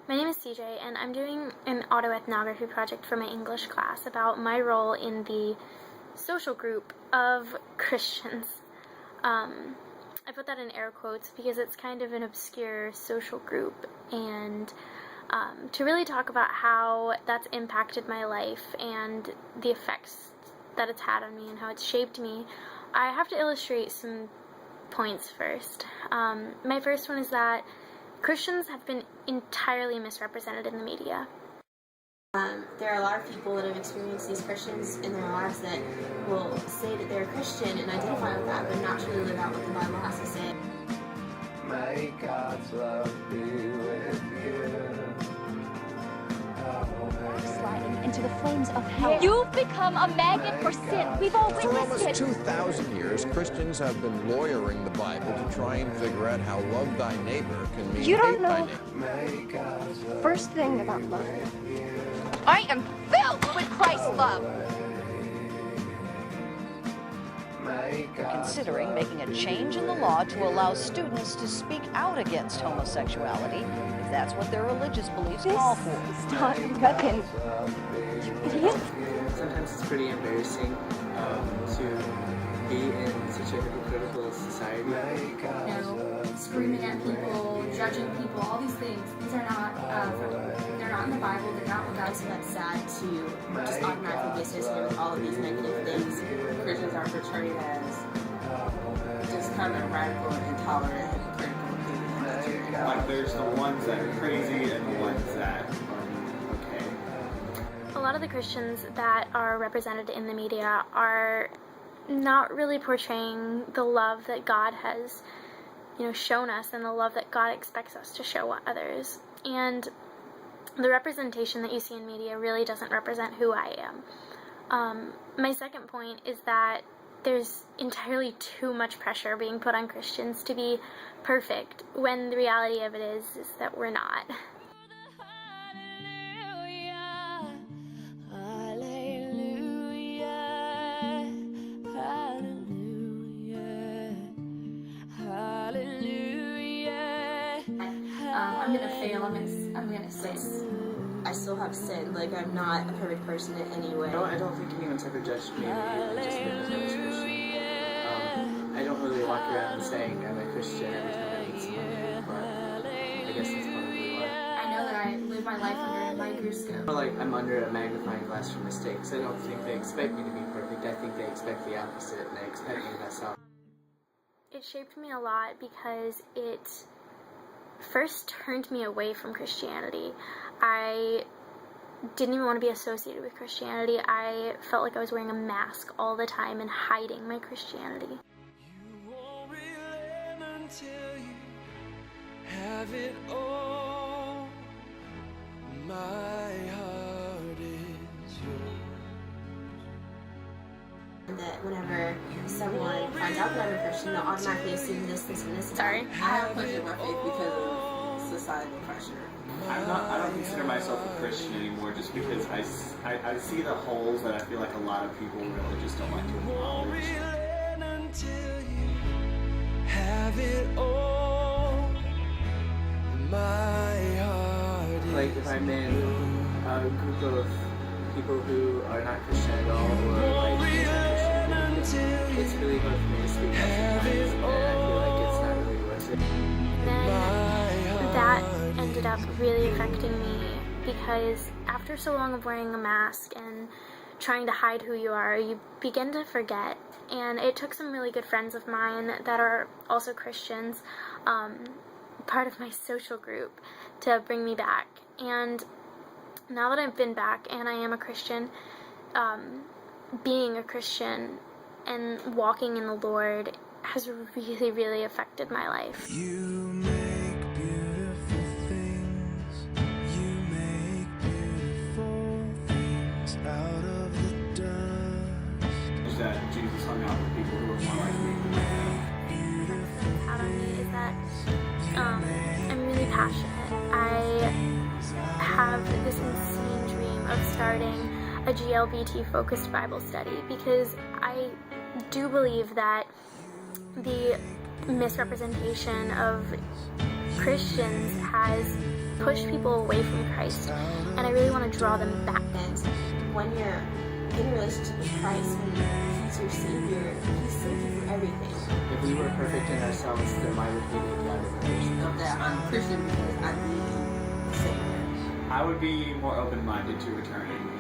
My name is CJ, and I'm doing an autoethnography project for my English class about my role in the social group of Christians. I put that in air quotes because it's kind of an obscure social group, and to really talk about how that's impacted my life and the effects that it's had on me and how it's shaped me, I have to illustrate some points first. My first one is that Christians have been entirely misrepresented in the media. There are a lot of people that have experienced these Christians in their lives that will say that they're a Christian and identify with that, but not truly live out what the Bible has to say. May God's love be with you. Sliding into the flames of hell. You've become a magnet for sin. We've all For witnessed almost it. 2,000 years, Christians have been lawyering the Bible to try and figure out how love thy neighbor can mean You don't hate thy know. neighbor. First thing about love. I am filled with Christ's love. Considering making a change in the law to allow students to speak out against homosexuality, if that's what their religious beliefs call for. It's not a weapon. You idiot. Sometimes it's pretty embarrassing to be in such a hypocritical society. Screaming at people, judging people, all these things. These are not, they're not in the Bible, they're not what God So said. that's sad to just automatically be associated with all of these negative things. Christians are portrayed as just kind of radical and intolerant, hypocritical people. Like there's the ones that are crazy and the ones that are okay. A lot of the Christians that are represented in the media are not really portraying the love that God has, shown us and the love that God expects us to show others. And the representation that you see in media really doesn't represent who I am. My second point is that there's entirely too much pressure being put on Christians to be perfect, when the reality of it is that we're not. I'm gonna fail, I'm gonna sin. I still have sin. Like, I'm not a perfect person in any way. I don't think anyone's ever judged me just because I was Christian. I don't really walk around saying I'm a Christian every time I meet someone, but I guess that's probably why. I know that I live my life under a microscope. Like I'm under a magnifying glass for mistakes. I don't think they expect me to be perfect. I think they expect the opposite, and they expect me to mess up. It shaped me a lot because it first turned me away from Christianity. I didn't even want to be associated with Christianity. I felt like I was wearing a mask all the time and hiding my Christianity. You won't relent until you have it all. My heart is yours. That whenever someone finds out that I'm a Christian, they'll automatically assume this, and this. Sorry. I have questioned my faith because of societal pressure. I don't consider myself a Christian anymore just because I see the holes that I feel like a lot of people really just don't like to acknowledge. Relent until you have it all. My heart is Like if I'm in a group of people who are not Christian at all, or like anti-Christian, it's really hard for me to speak up sometimes, and I feel like it's not really worth it. Then that ended up really affecting me because after so long of wearing a mask and trying to hide who you are, you begin to forget. And it took some really good friends of mine that are also Christians, part of my social group, to bring me back. And now that I've been back and I am a Christian, being a Christian and walking in the Lord has really, really affected my life. You make beautiful things. You make beautiful things out of the dust. Is that Jesus hung out with people who were more like me. Out on me is that I'm really passionate. I have this insane dream of starting a GLBT-focused Bible study because I do believe that the misrepresentation of Christians has push people away from Christ, and I really want to draw them back. And when you're in a relationship with Christ, when He's your Savior, He saved you from everything. If we were perfect in ourselves, then why would we be out of a Christian? Of that, I'm a Christian because I need a Savior. I would be more open-minded to returning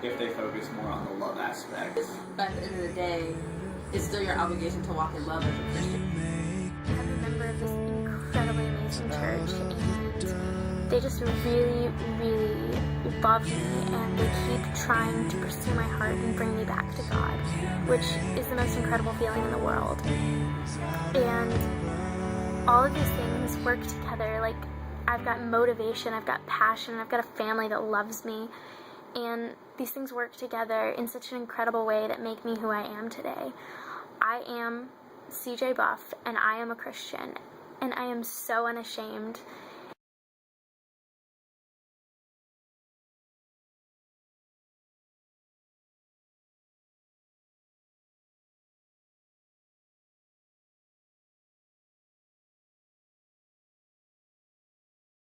if they focus more on the love aspect. But at the end of the day, it's still your obligation to walk in love as a Christian. I'm a member of this incredibly amazing church, and they just really, really love me, and they keep trying to pursue my heart and bring me back to God, which is the most incredible feeling in the world. And all of these things work together. Like, I've got motivation, I've got passion, I've got a family that loves me, and these things work together in such an incredible way that make me who I am today. I am CJ Buff, and I am a Christian, and I am so unashamed